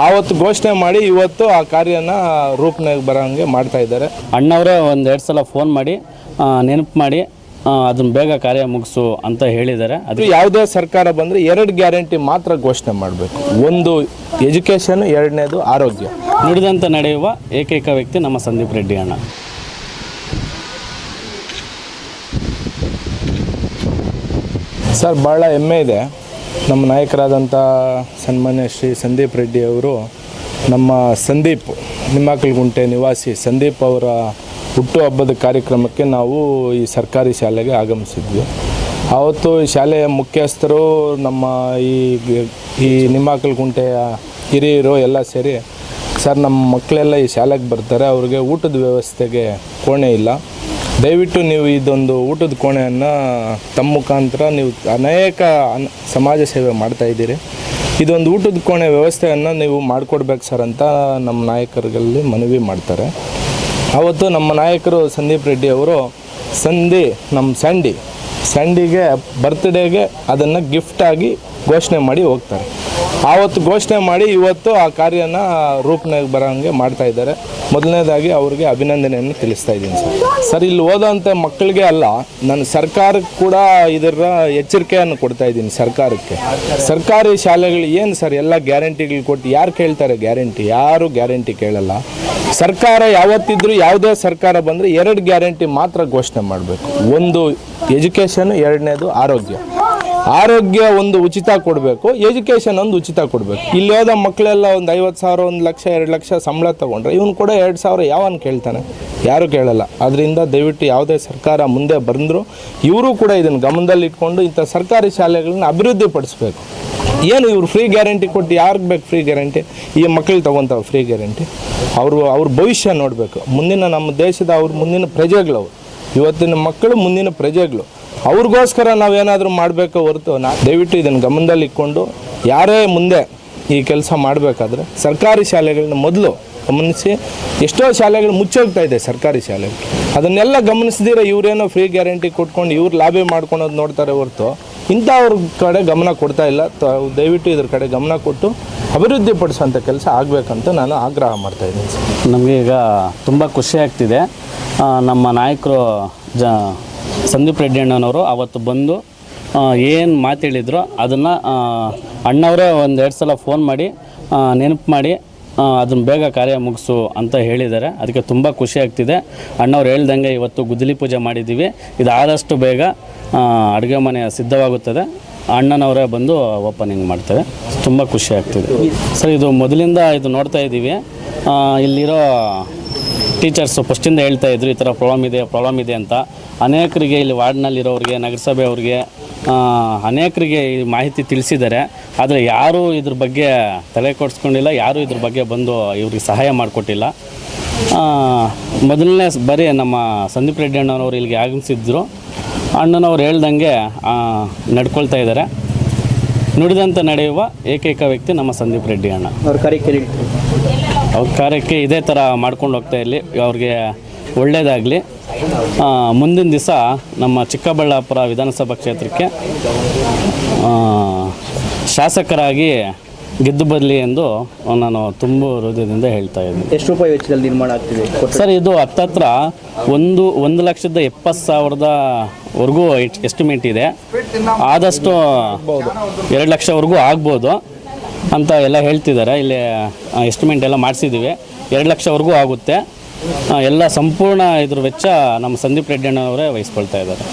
ಆವತ್ತು ಘೋಷಣೆ ಮಾಡಿ ಇವತ್ತು ಆ ಕಾರ್ಯನ ರೂಪನಾಗ ಬರೋಂಗೆ ಮಾಡ್ತಾ ಇದ್ದಾರೆ. ಅಣ್ಣವರೇ ಒಂದೆರಡು ಸಲ ಫೋನ್ ಮಾಡಿ ನೆನಪು ಮಾಡಿ ಅದನ್ನು ಬೇಗ ಕಾರ್ಯ ಮುಗಿಸು ಅಂತ ಹೇಳಿದ್ದಾರೆ. ಅದು ಯಾವುದೇ ಸರ್ಕಾರ ಬಂದರೆ 2 ಗ್ಯಾರಂಟಿ ಮಾತ್ರ ಘೋಷಣೆ ಮಾಡಬೇಕು. ಒಂದು ಎಜುಕೇಷನ್, ಎರಡನೇದು ಆರೋಗ್ಯ. ನುಡಿದಂತೆ ನಡೆಯುವ ಏಕೈಕ ವ್ಯಕ್ತಿ ನಮ್ಮ ಸಂದೀಪ್ ರೆಡ್ಡಿ ಅಣ್ಣ. ಸರ್, ಭಾಳ ಹೆಮ್ಮೆ ಇದೆ. ನಮ್ಮ ನಾಯಕರಾದಂಥ ಸನ್ಮಾನ್ಯ ಶ್ರೀ ಸಂದೀಪ್ ರೆಡ್ಡಿ ಅವರು, ನಮ್ಮ ಸಂದೀಪ್ ನಿಮ್ಮಾಕಲಗುಂಟೆ ನಿವಾಸಿ ಸಂದೀಪ್ ಅವರ ಹುಟ್ಟುಹಬ್ಬದ ಕಾರ್ಯಕ್ರಮಕ್ಕೆ ನಾವು ಈ ಸರ್ಕಾರಿ ಶಾಲೆಗೆ ಆಗಮಿಸಿದ್ವಿ. ಆವತ್ತು ಈ ಶಾಲೆಯ ಮುಖ್ಯಸ್ಥರು, ನಮ್ಮ ಈ ನಿಮ್ಮಾಕಲಗುಂಟೆಯ ಹಿರಿಯರು ಎಲ್ಲ ಸೇರಿ, ಸರ್ ನಮ್ಮ ಮಕ್ಕಳೆಲ್ಲ ಈ ಶಾಲೆಗೆ ಬರ್ತಾರೆ, ಅವ್ರಿಗೆ ಊಟದ ವ್ಯವಸ್ಥೆಗೆ ಕೋಣೆ ಇಲ್ಲ, ದಯವಿಟ್ಟು ನೀವು ಇದೊಂದು ಊಟದ ಕೋಣೆಯನ್ನು ತಮ್ಮ ಮುಖಾಂತರ ನೀವು ಅನೇಕ ಸಮಾಜ ಸೇವೆ ಮಾಡ್ತಾಯಿದ್ದೀರಿ, ಇದೊಂದು ಊಟದ ಕೋಣೆ ವ್ಯವಸ್ಥೆಯನ್ನು ನೀವು ಮಾಡಿಕೊಡ್ಬೇಕು ಸರ್ ಅಂತ ನಮ್ಮ ನಾಯಕರುಗಳಲ್ಲಿ ಮನವಿ ಮಾಡ್ತಾರೆ. ಆವತ್ತು ನಮ್ಮ ನಾಯಕರು ಸಂದೀಪ್ ರೆಡ್ಡಿ ಅವರು ನಮ್ಮ ಸ್ಯಾಂಡಿಗೆ ಬರ್ತ್ಡೇಗೆ ಅದನ್ನು ಗಿಫ್ಟಾಗಿ ಘೋಷಣೆ ಮಾಡಿ ಹೋಗ್ತಾರೆ. ಆವತ್ತು ಘೋಷಣೆ ಮಾಡಿ ಇವತ್ತು ಆ ಕಾರ್ಯನ ರೂಪನಾಗ ಬರೋಂಗೆ ಮಾಡ್ತಾ ಇದ್ದಾರೆ. ಮೊದಲನೇದಾಗಿ ಅವ್ರಿಗೆ ಅಭಿನಂದನೆಯನ್ನು ತಿಳಿಸ್ತಾ ಇದ್ದೀನಿ ಸರ್. ಇಲ್ಲಿ ಓದೋಂಥ ಮಕ್ಕಳಿಗೆ ಅಲ್ಲ, ನಾನು ಸರ್ಕಾರಕ್ಕೆ ಕೂಡ ಇದರ ಎಚ್ಚರಿಕೆಯನ್ನು ಕೊಡ್ತಾ ಇದ್ದೀನಿ. ಸರ್ಕಾರಿ ಶಾಲೆಗಳು ಏನು ಸರ್ ಎಲ್ಲ ಗ್ಯಾರಂಟಿಗಳು ಕೊಟ್ಟು ಯಾರು ಕೇಳ್ತಾರೆ ಗ್ಯಾರಂಟಿ? ಯಾರು ಗ್ಯಾರಂಟಿ ಕೇಳಲ್ಲ. ಸರ್ಕಾರ ಯಾವತ್ತಿದ್ರೂ ಯಾವುದೇ ಸರ್ಕಾರ ಬಂದರೆ 2 ಗ್ಯಾರಂಟಿ ಮಾತ್ರ ಘೋಷಣೆ ಮಾಡಬೇಕು. ಒಂದು ಎಜುಕೇಷನ್, ಎರಡನೇದು ಆರೋಗ್ಯ ಒಂದು ಉಚಿತ ಕೊಡಬೇಕು, ಎಜುಕೇಷನ್ ಒಂದು ಉಚಿತ ಕೊಡಬೇಕು. ಇಲ್ಲಿ ಹೋದ ಮಕ್ಕಳೆಲ್ಲ ಒಂದು 50,000, 1 ಲಕ್ಷ, 2 ಲಕ್ಷ ಸಂಬಳ ತೊಗೊಂಡ್ರೆ ಇವನು ಕೂಡ 2,000 ಯಾವನು ಕೇಳ್ತಾನೆ? ಯಾರೂ ಕೇಳಲ್ಲ. ಅದರಿಂದ ದಯವಿಟ್ಟು ಯಾವುದೇ ಸರ್ಕಾರ ಮುಂದೆ ಬಂದರೂ ಇವರು ಕೂಡ ಇದನ್ನು ಗಮನದಲ್ಲಿ ಇಟ್ಕೊಂಡು ಇಂಥ ಸರ್ಕಾರಿ ಶಾಲೆಗಳನ್ನ ಅಭಿವೃದ್ಧಿಪಡಿಸ್ಬೇಕು. ಏನು ಇವರು ಫ್ರೀ ಗ್ಯಾರಂಟಿ ಕೊಟ್ಟು ಯಾರಿಗೆ ಬೇಕು ಫ್ರೀ ಗ್ಯಾರಂಟಿ? ಈ ಮಕ್ಕಳು ತೊಗೊತಾವೆ ಫ್ರೀ ಗ್ಯಾರಂಟಿ. ಅವ್ರ ಭವಿಷ್ಯ ನೋಡಬೇಕು. ಮುಂದಿನ ನಮ್ಮ ದೇಶದ ಮುಂದಿನ ಪ್ರಜೆಗಳು, ಇವತ್ತಿನ ಮಕ್ಕಳು ಮುಂದಿನ ಪ್ರಜೆಗಳು. ಅವ್ರಿಗೋಸ್ಕರ ನಾವೇನಾದರೂ ಮಾಡಬೇಕು ಹೊರತು ದಯವಿಟ್ಟು ಇದನ್ನು ಗಮನದಲ್ಲಿ ಇಟ್ಕೊಂಡು ಯಾರೇ ಮುಂದೆ ಈ ಕೆಲಸ ಮಾಡಬೇಕಾದ್ರೆ ಸರ್ಕಾರಿ ಶಾಲೆಗಳನ್ನ ಮೊದಲು ಗಮನಿಸಿ. ಎಷ್ಟೋ ಶಾಲೆಗಳು ಮುಚ್ಚೋಗ್ತಾ ಇದೆ ಸರ್ಕಾರಿ ಶಾಲೆಗಳು. ಅದನ್ನೆಲ್ಲ ಗಮನಿಸಿದಿರ ಇವರೇನೋ ಫ್ರೀ ಗ್ಯಾರಂಟಿ ಕೊಟ್ಕೊಂಡು ಇವ್ರು ಲಾಭಿ ಮಾಡ್ಕೊಳೋದು ನೋಡ್ತಾರೆ ಹೊರತು ಇಂಥವ್ರ ಕಡೆ ಗಮನ ಕೊಡ್ತಾ ಇಲ್ಲ. ದಯವಿಟ್ಟು ಇದ್ರ ಕಡೆ ಗಮನ ಕೊಟ್ಟು ಅಭಿವೃದ್ಧಿಪಡಿಸುವಂಥ ಕೆಲಸ ಆಗಬೇಕಂತ ನಾನು ಆಗ್ರಹ ಮಾಡ್ತಾಯಿದ್ದೀನಿ ಸರ್. ನಮಗೆ ಈಗ ತುಂಬ ಖುಷಿ ಆಗ್ತಿದೆ. ನಮ್ಮ ನಾಯಕರು ಸಂದೀಪ್ ರೆಡ್ಡಿ ಅಣ್ಣನವರು ಅವತ್ತು ಬಂದು ಏನು ಮಾತು ಹೇಳಿದ್ರು ಅದನ್ನು ಅಣ್ಣವರೇ ಒಂದೆರಡು ಸಲ ಫೋನ್ ಮಾಡಿ ನೆನಪು ಮಾಡಿ ಅದನ್ನು ಬೇಗ ಕಾರ್ಯ ಮುಗಿಸು ಅಂತ ಹೇಳಿದ್ದಾರೆ. ಅದಕ್ಕೆ ತುಂಬ ಖುಷಿ ಆಗ್ತಿದೆ. ಅಣ್ಣವ್ರು ಹೇಳ್ದಂಗೆ ಇವತ್ತು ಗುದ್ದಲಿ ಪೂಜೆ ಮಾಡಿದ್ದೀವಿ. ಇದಾದಷ್ಟು ಬೇಗ ಅಡುಗೆ ಮನೆ ಸಿದ್ಧವಾಗುತ್ತದೆ. ಅಣ್ಣನವರೇ ಬಂದು ಓಪನಿಂಗ್ ಮಾಡ್ತಾರೆ. ತುಂಬ ಖುಷಿ ಆಗ್ತಿದೆ ಸರ್. ಇದು ಮೊದಲಿಂದ ಇದು ನೋಡ್ತಾ ಇದ್ದೀವಿ. ಇಲ್ಲಿರೋ ಟೀಚರ್ಸು ಫಸ್ಟಿಂದ ಹೇಳ್ತಾಯಿದ್ರು ಈ ಥರ ಪ್ರಾಬ್ಲಮ್ ಇದೆ ಅಂತ. ಅನೇಕರಿಗೆ ಇಲ್ಲಿ ವಾರ್ಡ್ನಲ್ಲಿರೋರಿಗೆ, ನಗರಸಭೆಯವ್ರಿಗೆ ಅನೇಕರಿಗೆ ಈ ಮಾಹಿತಿ ತಿಳಿಸಿದ್ದಾರೆ. ಆದರೆ ಯಾರೂ ಇದ್ರ ಬಗ್ಗೆ ತಲೆ ಕೊಡಿಸ್ಕೊಂಡಿಲ್ಲ, ಯಾರೂ ಇದ್ರ ಬಗ್ಗೆ ಬಂದು ಇವ್ರಿಗೆ ಸಹಾಯ ಮಾಡಿಕೊಟ್ಟಿಲ್ಲ. ಮೊದಲನೇ ಬರೀ ನಮ್ಮ ಸಂದೀಪ್ ರೆಡ್ಡಿ ಅಣ್ಣನವರು ಇಲ್ಲಿಗೆ ಆಗಮಿಸಿದ್ರು. ಅಣ್ಣನವ್ರು ಹೇಳ್ದಂಗೆ ನಡ್ಕೊಳ್ತಾ ಇದ್ದಾರೆ. ನುಡಿದಂತೆ ನಡೆಯುವ ಏಕೈಕ ವ್ಯಕ್ತಿ ನಮ್ಮ ಸಂದೀಪ್ ರೆಡ್ಡಿ ಅಣ್ಣ. ಅವ್ರ ಕಾರ್ಯಕ್ಕೆ ಇದೇ ಥರ ಮಾಡ್ಕೊಂಡು ಹೋಗ್ತಾ ಇರಲಿ, ಅವ್ರಿಗೆ ಒಳ್ಳೆಯದಾಗಲಿ. ಮುಂದಿನ ದಿವಸ ನಮ್ಮ ಚಿಕ್ಕಬಳ್ಳಾಪುರ ವಿಧಾನಸಭಾ ಕ್ಷೇತ್ರಕ್ಕೆ ಶಾಸಕರಾಗಿ ಗೆದ್ದು ಬರಲಿ ಎಂದು ನಾನು ತುಂಬ ಹೃದಯದಿಂದ ಹೇಳ್ತಾ ಇದ್ದೀನಿ. ಎಷ್ಟು ರೂಪಾಯಿ ವೆಚ್ಚದಲ್ಲಿ ನಿರ್ಮಾಣ ಆಗ್ತಿದೆ ಸರ್? ಇದು ಹತ್ತತ್ರ 1,70,000ವರೆಗೂ ಎಸ್ಟಿಮೇಟ್ ಇದೆ. ಆದಷ್ಟು 2 ಲಕ್ಷವರೆಗೂ ಆಗ್ಬೋದು ಅಂತ ಎಲ್ಲ ಹೇಳ್ತಿದ್ದಾರೆ. ಇಲ್ಲಿ ಎಸ್ಟಿಮೇಟ್ ಎಲ್ಲ ಮಾಡಿಸಿದ್ದೀವಿ. 2 ಲಕ್ಷವರೆಗೂ ಆಗುತ್ತೆ. ಎಲ್ಲ ಸಂಪೂರ್ಣ ಇದ್ರ ವೆಚ್ಚ ನಮ್ಮ ಸಂದೀಪ್ ರೆಡ್ಡಿ ಅಣ್ಣವರೇ ವಹಿಸ್ಕೊಳ್ತಾ ಇದ್ದಾರೆ.